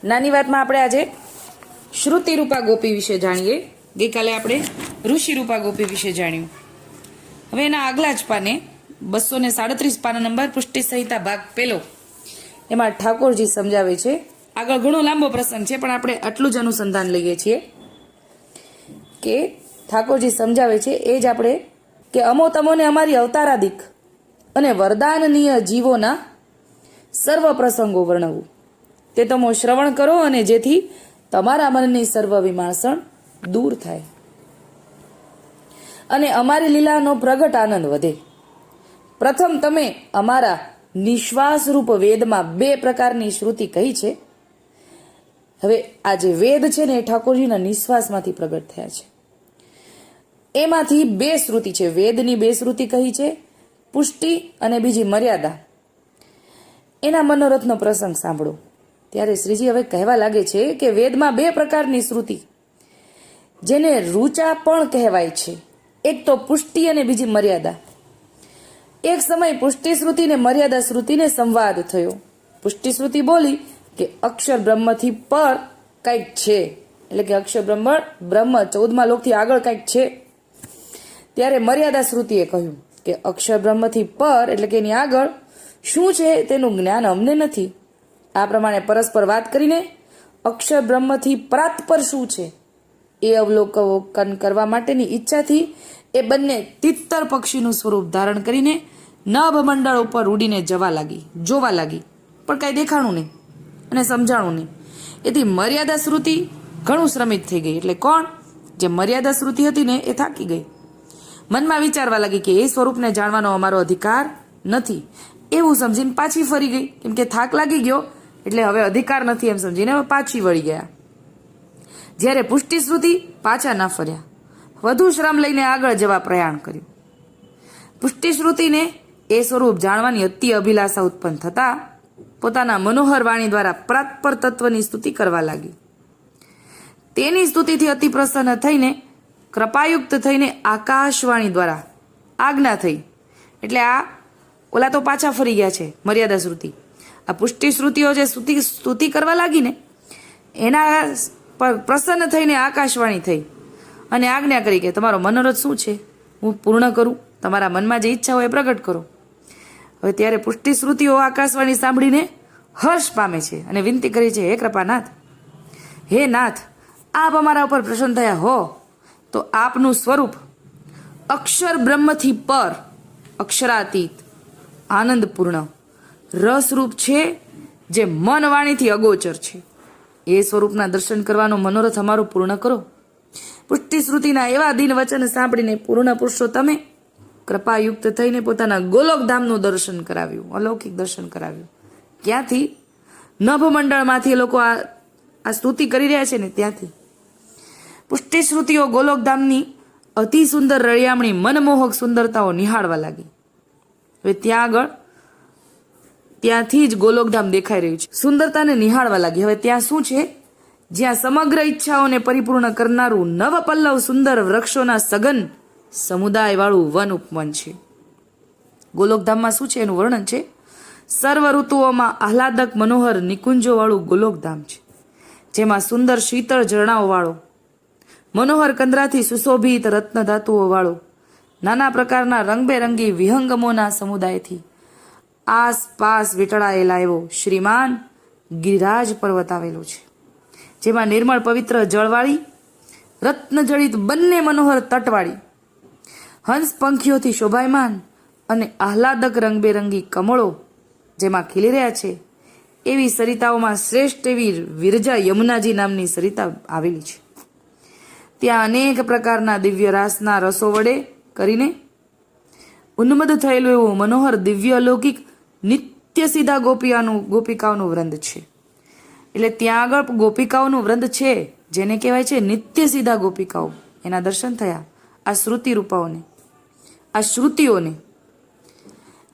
નાની વાતમાં આપણે આજે શ્રુતિરૂપા ગોપી વિશે જાણીએ. ગઈકાલે આપણે ઋષિરૂપા ગોપી વિશે જાણ્યું. હવે એના આગલા જ પાને 237 પાના નંબર પુષ્ટિ સંહિતા ભાગ પહેલો, એમાં ઠાકોરજી સમજાવે છે. આગળ ઘણો લાંબો પ્રસંગ છે, પણ આપણે આટલું જ અનુસંધાન લઈએ છીએ કે ઠાકોરજી સમજાવે છે એ જ આપણે કે અમો તમોને અમારી અવતારાદિક અને વરદાનનીય જીવોના સર્વ પ્રસંગો વર્ણવું. તે તમો શ્રવણ કરો, અને જેથી તમારા મનની સર્વ વિમાસણ દૂર થાય અને અમારી લીલાનો પ્રગટ આનંદ વધે. પ્રથમ તમે અમારા નિશ્વાસરૂપ વેદમાં 2 પ્રકારની શ્રુતિ કહી છે. હવે આ જે વેદ છે ને એ ઠાકોરજીના નિશ્વાસમાંથી પ્રગટ થયા છે. એમાંથી 2 શ્રુતિ છે. વેદની 2 શ્રુતિ કહી છે, પુષ્ટિ અને બીજી મર્યાદા. એના મનોરથનો પ્રસંગ સાંભળો. ત્યારે શ્રીજી હવે કહેવા લાગે છે કે વેદમાં 2 પ્રકારની શ્રુતિ, જેને રૂચા પણ કહેવાય છે. એક તો પુષ્ટિ અને બીજી મર્યાદા. એક સમય પુષ્ટિ શ્રુતિ ને મર્યાદા શ્રુતિને સંવાદ થયો. પુષ્ટિ શ્રુતિ બોલી કે અક્ષર બ્રહ્મથી પર કંઈક છે, એટલે કે અક્ષર બ્રહ્મ 14મા લોકથી આગળ કંઈક છે. ત્યારે મર્યાદા શ્રુતિએ કહ્યું કે અક્ષર બ્રહ્મથી પર એટલે કે એની આગળ શું છે તેનું જ્ઞાન અમને નથી. આ પ્રમાણે પરસ્પર વાત કરીને અક્ષર બ્રહ્મથી પરાત પર શું છે એ અવલોકન કરવા માટેની ઈચ્છાથી એ બંને તિત્તર પક્ષીનું સ્વરૂપ ધારણ કરીને નભમંડળ ઉપર ઉડીને જોવા લાગી, પણ કાંઈ દેખાણું નહીં અને સમજાણું નહીં. એથી મર્યાદા શ્રુતિ ઘણું શ્રમિત થઈ ગઈ. એટલે કોણ? જે મર્યાદા શ્રુતિ હતી ને એ થાકી ગઈ. મનમાં વિચારવા લાગી કે એ સ્વરૂપને જાણવાનો અમારો અધિકાર નથી, એવું સમજીને પાછી ફરી ગઈ. કેમ કે થાક લાગી ગયો એટલે હવે અધિકાર નથી એમ સમજીને પાછી વળી ગયા. જ્યારે પુષ્ટિ શ્રુતિ પાછા ના ફર્યા, વધુ શ્રમ લઈને આગળ જવા પ્રયાણ કર્યું. પુષ્ટિ શ્રુતિને એ સ્વરૂપ જાણવાની અતિ અભિલાષા ઉત્પન્ન થતા પોતાના મનોહર વાણી દ્વારા પરાત્પર તત્વની સ્તુતિ કરવા લાગી. તેની સ્તુતિથી અતિ પ્રસન્ન થઈને કૃપાયુક્ત થઈને આકાશવાણી દ્વારા આજ્ઞા થઈ. એટલે આ ઓલા તો પાછા ફરી ગયા છે મર્યાદા શ્રુતિ. આ પુષ્ટિ શ્રુતિઓ જે સ્તુતિ કરવા લાગી ને એના પર પ્રસન્ન થઈને આકાશવાણી થઈ અને આજ્ઞા કરી કે તમારો મનોરથ શું છે હું પૂર્ણ કરું, તમારા મનમાં જે ઈચ્છા હોય એ પ્રગટ કરો. હવે ત્યારે પુષ્ટિ શ્રુતિઓ આકાશવાણી સાંભળીને હર્ષ પામે છે અને વિનંતી કરી છે, હે કૃપાનાથ, હે નાથ, આપ અમારા ઉપર પ્રસન્ન થયા હો તો આપનું સ્વરૂપ અક્ષર બ્રહ્મથી પર, અક્ષરાતીત, આનંદપૂર્ણ, રસરૂપ છે, જે મન વાણીથી અગોચર છે. એ સ્વરૂપના દર્શન કરવાનો મનોરથ અમારો પૂર્ણ કરો. પુષ્ટિ શ્રુતિના એવા દિન વચન સાંભળીને પૂર્ણ પુરુષોત્તમે કૃપાયુક્ત થઈને પોતાના ગોલોકધામનું દર્શન કરાવ્યું, અલૌકિક દર્શન કરાવ્યું. ક્યાંથી? નભમંડળમાંથી એ લોકો આ સ્તુતિ કરી રહ્યા છે ને ત્યાંથી. પુષ્ટિ શ્રુતિઓ ગોલોકધામની અતિ સુંદર રળિયામણી મનમોહક સુંદરતાઓ નિહાળવા લાગી. હવે ત્યાંથી જ ગોલોકધામ દેખાઈ રહ્યું છે. સુંદરતાને નિહાળવા લાગી. હવે ત્યાં શું છે? જ્યાં સમગ્ર ઈચ્છાઓને પરિપૂર્ણ કરનારું નવપલ્લવ સુંદર વૃક્ષોના સઘન સમુદાય વાળું વન ઉપવન છે. ગોલોકધામમાં શું છે એનું વર્ણન છે. સર્વ ઋતુઓમાં આહલાદક મનોહર નિકુંજો વાળું ગોલોકધામ છે, જેમાં સુંદર શીતળ ઝરણાઓ વાળો, મનોહર કંદરાથી સુશોભિત રત્ન ધાતુઓ વાળો, નાના પ્રકારના રંગબેરંગી વિહંગમોના સમુદાયથી આસપાસ વીંટળાયેલા એવો શ્રીમાન ગિરિરાજ પર્વત આવેલો છે, જેમાં નિર્મળ પવિત્ર જળવાળી, રત્નજડિત બંને મનોહર તટવાળી, હંસ પંખીઓથી શોભાયમાન અને આહલાદક રંગબેરંગી કમળો જેમાં ખીલી રહ્યા છે એવી સરિતાઓમાં શ્રેષ્ઠ એવી વિરજા યમુનાજી નામની સરિતા આવેલી છે. ત્યાં અનેક પ્રકારના દિવ્ય રાસના રસો વડે કરીને ઉન્મદ થયેલું એવું મનોહર દિવ્ય અલૌકિક નિત્ય સીધા ગોપિકાઓનું વૃંદ છે. એટલે ત્યાં આગળ ગોપિકાઓનું વૃંદ છે, જેને કહેવાય છે નિત્ય સીધા ગોપિકાઓ. એના દર્શન થયા આ શ્રુતિ રૂપાઓને, આ શ્રુતિઓને.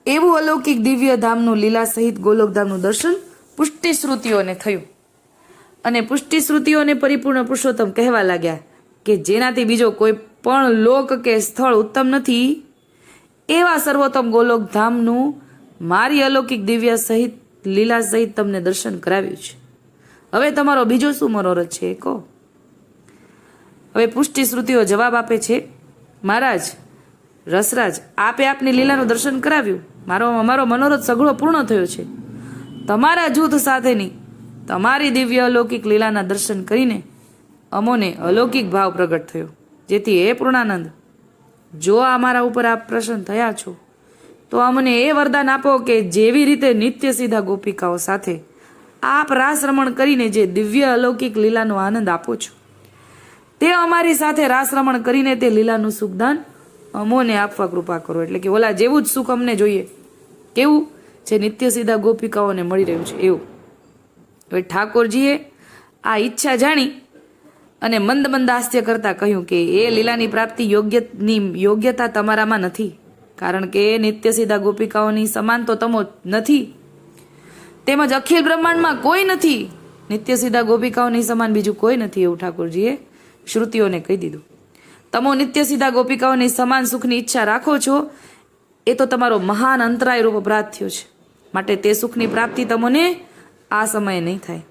એવું અલૌકિક દિવ્ય ધામનું લીલા સહિત ગોલોકધામનું દર્શન પુષ્ટિ શ્રુતિઓને થયું. અને પુષ્ટિ શ્રુતિઓને પરિપૂર્ણ પુરુષોત્તમ કહેવા લાગ્યા કે જેનાથી બીજો કોઈ પણ લોક કે સ્થળ ઉત્તમ નથી, એવા સર્વોત્તમ ગોલોકધામનું મારી અલૌકિક દિવ્ય સહિત લીલા સહિત તમને દર્શન કરાવ્યું છે. હવે તમારો બીજો શું મનોરથ છે એ કહો. હવે પુષ્ટિ શ્રુતિઓ જવાબ આપે છે, મહારાજ રસરાજ, આપે આપની લીલાનું દર્શન કરાવ્યું, અમારો મનોરથ સઘળો પૂર્ણ થયો છે. તમારા જૂથ સાથેની તમારી દિવ્ય અલૌકિક લીલાના દર્શન કરીને અમોને અલૌકિક ભાવ પ્રગટ થયો. જેથી હે પૂર્ણાનંદ, જો અમારા ઉપર આપ પ્રસન્ન થયા છો તો અમને એ વરદાન આપો કે જેવી રીતે નિત્ય સીધા ગોપિકાઓ સાથે આપ રાસ રમણ કરીને જે દિવ્ય અલૌકિક લીલાનો આનંદ આપો છો, તે અમારી સાથે રાસ રમણ કરીને તે લીલાનું સુખદાન અમોને આપવા કૃપા કરો. એટલે કે ઓલા જેવું જ સુખ અમને જોઈએ. કેવું? જે નિત્ય સીધા ગોપિકાઓને મળી રહ્યું છે એવું. હવે ઠાકોરજીએ આ ઈચ્છા જાણી અને મંદ મંદ હાસ્ય કરતા કહ્યું કે એ લીલાની પ્રાપ્તિ યોગ્યતા તમારામાં નથી, કારણ કે નિત્ય સીધા ગોપિકાઓની સમાન તો તમો નથી, તેમજ અખિલ બ્રહ્માંડમાં કોઈ નથી. નિત્ય સીધા ગોપિકાઓની સમાન બીજું કોઈ નથી, એવું ઠાકોરજીએ શ્રુતિઓને કહી દીધું. તમો નિત્ય સીધા ગોપિકાઓની સમાન સુખની ઈચ્છા રાખો છો, એ તો તમારો મહાન અંતરાય રૂપ અપરાધ થયો છે. માટે તે સુખની પ્રાપ્તિ તમને આ સમયે નહીં થાય.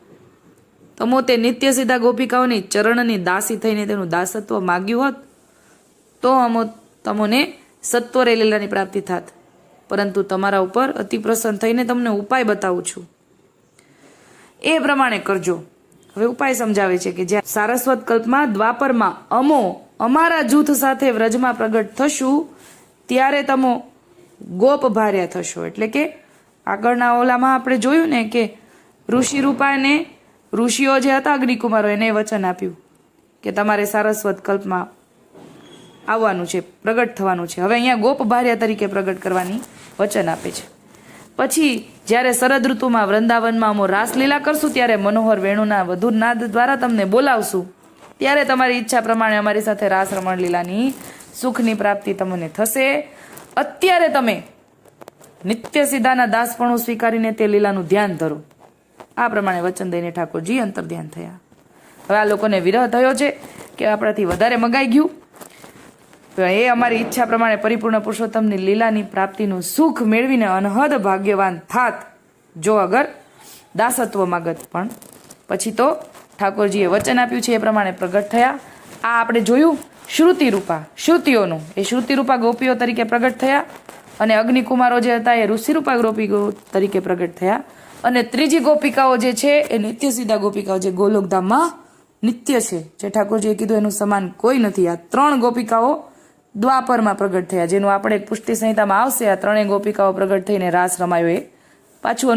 તમો તે નિત્ય સીધા ગોપિકાઓની ચરણની દાસી થઈને તેનું દાસત્વ માગ્યું હોત તો તમોને સત્વરે લીલાની પ્રાપ્તિ થાત. પરંતુ તમારા ઉપર અતિ પ્રસન્ન થઈને તમને ઉપાય બતાવું છું, એ પ્રમાણે કરજો. હવે ઉપાય સમજાવે છે કે જ્યાં સારસ્વત કલ્પમાં દ્વાપરમાં અમારા જૂથ સાથે વ્રજમાં પ્રગટ થશું ત્યારે તમો ગોપ ભાર્યા થશો. એટલે કે આગળના ઓલામાં આપણે જોયું ને કે ઋષિ રૂપાને ઋષિઓ જે હતા અગ્નિકુમારો એને વચન આપ્યું કે તમારે સારસ્વત કલ્પમાં આવવાનું છે, પ્રગટ થવાનું છે. હવે અહીંયા ગોપ ભાર્યા તરીકે પ્રગટ કરવાની વચન આપે છે. પછી જ્યારે શરદ ઋતુમાં વૃંદાવનમાં અમો રાસલીલા કરશું ત્યારે મનોહર વેણુના વધુ નાદ દ્વારા તમને બોલાવશું. ત્યારે તમારી ઈચ્છા પ્રમાણે અમારી સાથે રાસ રમણ લીલાની સુખની પ્રાપ્તિ તમને થશે. અત્યારે તમે નિત્ય સીધાના દાસપણું સ્વીકારીને તે લીલાનું ધ્યાન ધરો. આ પ્રમાણે વચન દઈને ઠાકોરજી અંતર ધ્યાન થયા. હવે આ લોકોને વિરહ થયો છે કે આપણાથી વધારે મગાઈ ગયું, એ અમારી ઈચ્છા પ્રમાણે પરિપૂર્ણ પુરુષોત્તમની લીલાની પ્રાપ્તિનું સુખ મેળવીને અનહદ ભાગ્યવાન થાત જો અગર દાસત્વ માગત. પણ પછી તો ઠાકોરજીએ વચન આપ્યું છે એ પ્રમાણે પ્રગટ થયા. આ આપણે જોયું શ્રુતિઓનું, એ શ્રુતિરૂપા ગોપીઓ તરીકે પ્રગટ થયા, અને અગ્નિકુમારો જે હતા એ ઋષિરૂપા ગોપીઓ તરીકે પ્રગટ થયા, અને ત્રીજી ગોપિકાઓ જે છે એ નિત્ય સીધા ગોપિકાઓ જે ગોલોકધામમાં નિત્ય છે, જે ઠાકોરજીએ કીધું એનું સમાન કોઈ નથી. આ 3 ગોપિકાઓ દ્વાપરમાં પ્રગટ થયા, જેનું આપણે પુષ્ટિ સંહિતામાં આવશે. આ 3 ગોપિકાઓ પ્રગટ થઈને રાસ રમાયો એ પાછું